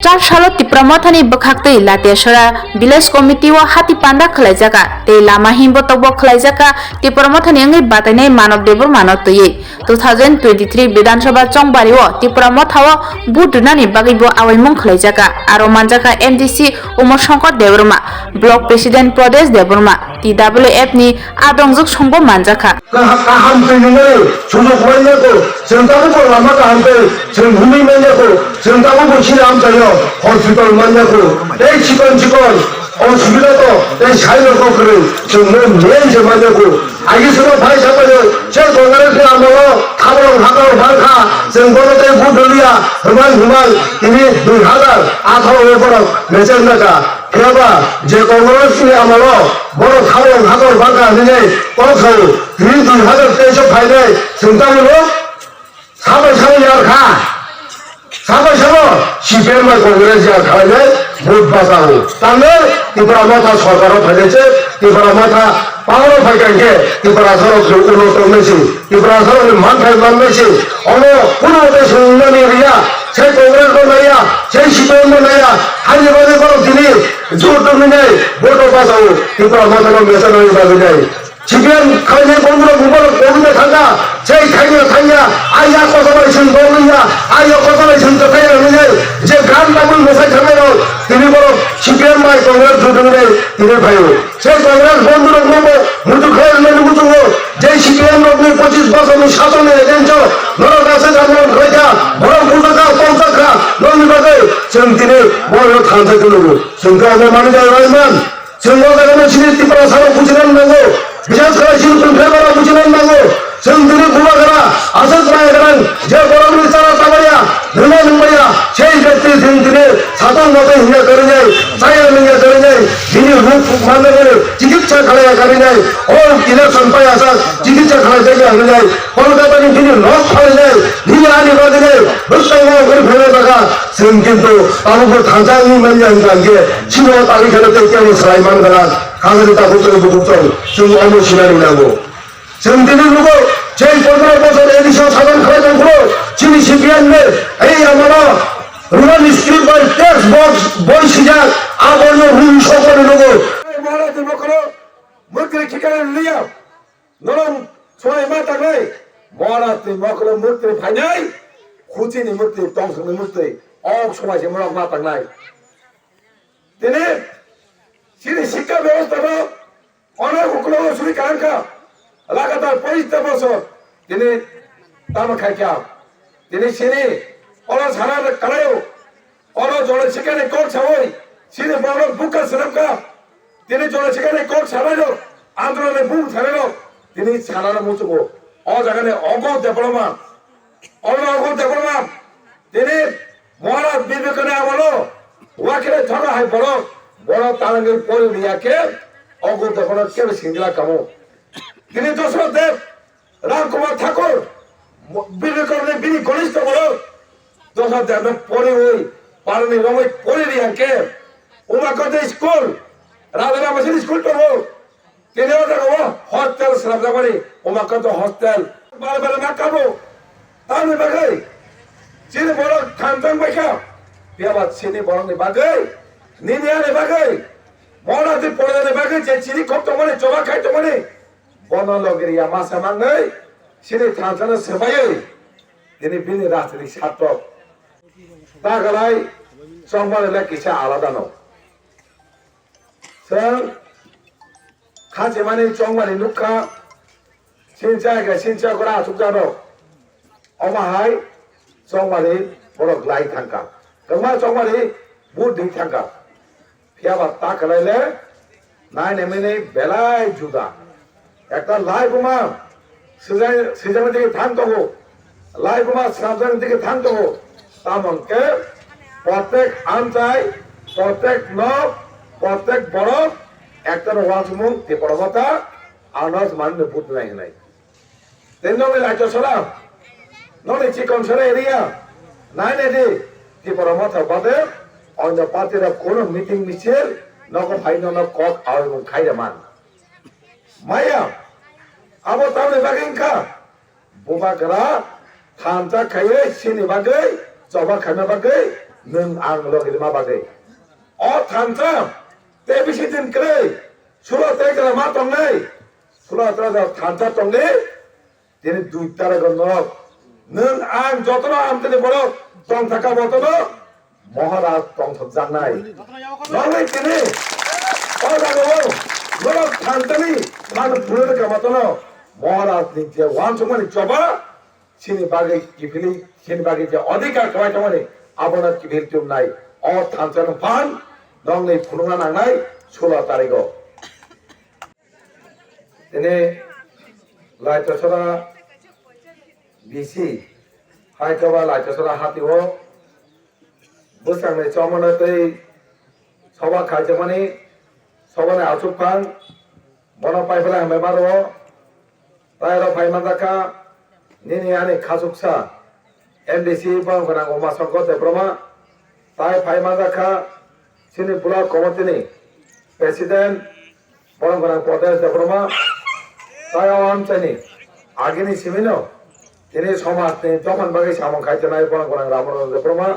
चार सालो तिप्रमथानि बखाक्तै लातेसरा village committee व हाती पान्दा खलाइजाका ते लामा हिमबो तबो खलाइजाका तिप्रमथानि अंगै बाताइनाय मानव देबर मानव तयै 2023 विधानसभा चंगबारि व तिप्रमथाव बुदुनानि बागैबो आवाइमुं खलाइजाका आरो मानजाका MDC Umar Shankar Debbarma block president Pradesh Debbarma TWF नि आदंजुक संबो मानजाका गाहाम फैनानै सुजुग मोननायखौ जों दाबो लामा गाहामखौ जों भूमि मोननायखौ जों दाबो मोनसे आमचायाव हस्पिटाल मोननायखौ बे चिकन असुबिदाखौ बे साइलखौ करै जोंनो मेन जे मोननायखौ आइसोरो भाई साबायो जे गंगारखौ आमलो खाबल हागाव बारखा जों गलते बुदलिया हमान ini 2018 বড় মেজর নাকা কেবা যে কংগ্রেসनि আমলো বড় খাবল হাগাव বারখা নিয়ে কলখাও 2023 ফাইনাল जों दाबो साबाय यारखा साबाय सीपीएम कांग्रेस खालामनाय भोट बाजारो तानो त्रिपुरा माथा सरकाराव फायनायसे त्रिपुरा माथा पावराव फायखांखे त्रिपुरा सरकारखौ उन्नत मेसे त्रिपुरा सरकारनि मानथाय मानमेसे अनो कुनो देशनि रिया से कांग्रेस को नया से सीपीएम को नया हानि बादे करो दिनी जोर दोमिनाय भोट बाजारो त्रिपुरा माथा को मेसे नय बाजाय सीपीएम खायनाय बंदर गुबर कोबिने थांगा जे थांगा आया कजलायसन दलिया आया कजलायसन जथायनानै जे गान दामन मोसाय थानायाव তিনি বড় सीपीएम माय कांग्रेस जुदुने তিনি ভাইও সে কাংগ্রেস বন্ধুর গ্রুপ মুদু খায় মেনু মুদু যে सीपीएम রকনি 25 বছরের শাসনে এজেন্ট নরকাছে জানন কইতা বড় মুদুকা পঞ্চাকা ননি বাদে जों তিনি বড় থানতে গেলগো जों গানে মানে যায় রাইমান जों গানে সিনি ত্রিপুরা সারা বুঝিলেন নাগো বিশেষ করে শিল্পী ফেবারা বুঝিলেন নাগো जों दिनै गुवागरा आसाद रायगरां जे बर'नि सारा ताबाया धुना नुबाया সেই ব্যক্তি जों दिनै साथन मते हिया करिनाय जाया निया करिनाय दिनै रूप माने करे चिकित्सा खालाया करिनाय और इलेक्शन पाय आसा चिकित्सा खालाय जाया हरिनाय कलकातानि दिनै नख खालायनाय दिनै आनि बादिनाय बस्तायमा गरि फेरे थाखा जों किन्तु तालुको थांजानि मानजान गांगे सिनो तारिखाले तेकेनि सलायमान गरा कागरि ताबुके बुकुचौ जों अनु सिनानि नांगौ जों दिनै नुगौ जे 15 বছর এডিশন সাধন খালাইজন গুলো চিনি सीपीएम ने এই আমরা rural script by text box বই সিজা আবর্ণ রুল সকলে লোগো মহারাজ মকর মুক্তি ঠিকানা লিয়া নরম ছয় মা তাকলাই মহারাজ মকর মুক্তি ফাইনাই খুচিনি মুক্তি টংসনি মুক্তি অক সময় যে মরক মা তাকলাই তিনি চিনি শিক্ষা ব্যবস্থা অনেক হুকুম শুরু কারণকা লাগাতার 25 বছর তিনি তাম খাইকা তিনি সিনি অল সারা কালায়ও অল জলে সেখানে কোট ছাওই সিনি বড় বুকা সরমকা তিনি জলে সেখানে কোট ছাড়াইলো আন্দোলনে বুক ছাড়াইলো তিনি ছাড়ানো মুচুকো অ জায়গানে অগো দেবলমা তিনি মহারাজ বিবেকানন্দ আমলো ওয়াকেরে ধরা হয় বড় তারঙ্গের পরে নিয়াকে অগো দেবলমা কেবে সিংলা কামো তিনি দশরথ দেব রামকুমার ঠাকুর বিবেকানন্দের বিনি ঘনিষ্ঠ বড় দশরথ দেব পরে ওই পারনি রমই পরে রিয়াকে উমাকত স্কুল রাধারামসিন স্কুল পড়বো তিনি ওটা হস্টেল শ্রাবদা করে উমাকত হস্টেল বারে মাকাবো তাহলে বাগাই চিনি বড় থানতাম বাইকা বিয়াবাদ চিনি বড়নি বাগাই নিনিয়ানে বাগাই মরাতে পড়ে বাগাই যে চিনি খপ্ত মানে জমা খাইতো মানে বনলগেরিয়া মাসা মাংনাই সিনি থানসানা সেবাयै তিনি বিনি রাজনীতি ছাত্র তাগলাই সংবাদে কিসা আলাদা ন जों खासे माने चंगमानि नुखा सिनचा गरा सुजानो अमाहाय चंगमानि बरक लाई थांका गमा चंगमानि बुद दै थांका फियाबा ताकलाइले नायने मेने बेलाय जुदा একটা লাই বোমা সিজনের দিকে থামতে হো লাই বোমা সাবধানের দিকে থামতে হো তামনকে প্রত্যেক আনচাই প্রত্যেক নব প্রত্যেক বড় একটা ওয়াজমুন তে পরবতা আনাস মানে বুট নাই তেন নমে লাইটো সালাম ননে চিকন সরে এরিয়া নাই নেদি তে পরবতা বাদে অন্য পার্টিরা কোন মিটিং মিছিল নক ফাইনাল কক আর খাইরে মান Maya, abo tahu bagengka, buka kera, thamta kaya sini bagai, coba kena bagai, nâng ang lo cái ma ba đây ở thành ra te bị sinh tiền cái sura te cái ma trong này sura ta ra thành ra trong này thì duy ta ra gần nó nâng ang cho nó am te bolo trong thaka bolo nó Maharaj trong thực gian này nó lấy cái này ở ra đâu nó thành ra đi thành phule cái mà nó মহারাজ নিচে one সময় চবা চিনি বাগে কি ফিলি চিনি বাগে যে অধিকার কয় তোমারে আবনা কি ফিল চুম নাই অ থানচান ফান দং nei ফুলুঙা নাংনাই 16 তারিখ এনে লাইতছরা বিসি হাইকবা লাইতছরা হাতিও বসাংনে চমনতে সবা খাইছে মানে সবানে আচুপান বনা পাইফলা মেবারো তাইরা ফাইমাদাকা নিনি আনে খাসুকসা এমডিসি বাংগনা ওমা সংকট দেব্রমা তাই ফাইমাদাকা সিনি ব্লক কমিটিনি প্রেসিডেন্ট বাংগনা প্রদেশ দেব্রমা তাই আমচানি আগেনি সিমিনো তিনি সমাজনি তখন বাগে সামন খাইতে নাই বাংগনা রামন দেব্রমা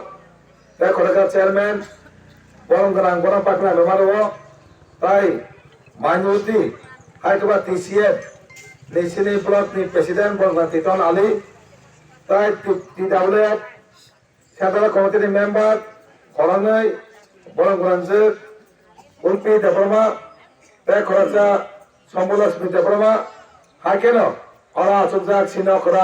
তাই খড়কা চেয়ারম্যান বাংগনা গনা পাকনা মেমারো তাই মাইনুতি হাইকবা TCF National Block ni President Bangla Titon Ali, tai TWF, Central Committee Member, Korangai, Borang Guranjir, Ulpi Deproma, tai Koraja, Sambulas Deproma, Hakeno, Ora Sujak Sino Kora.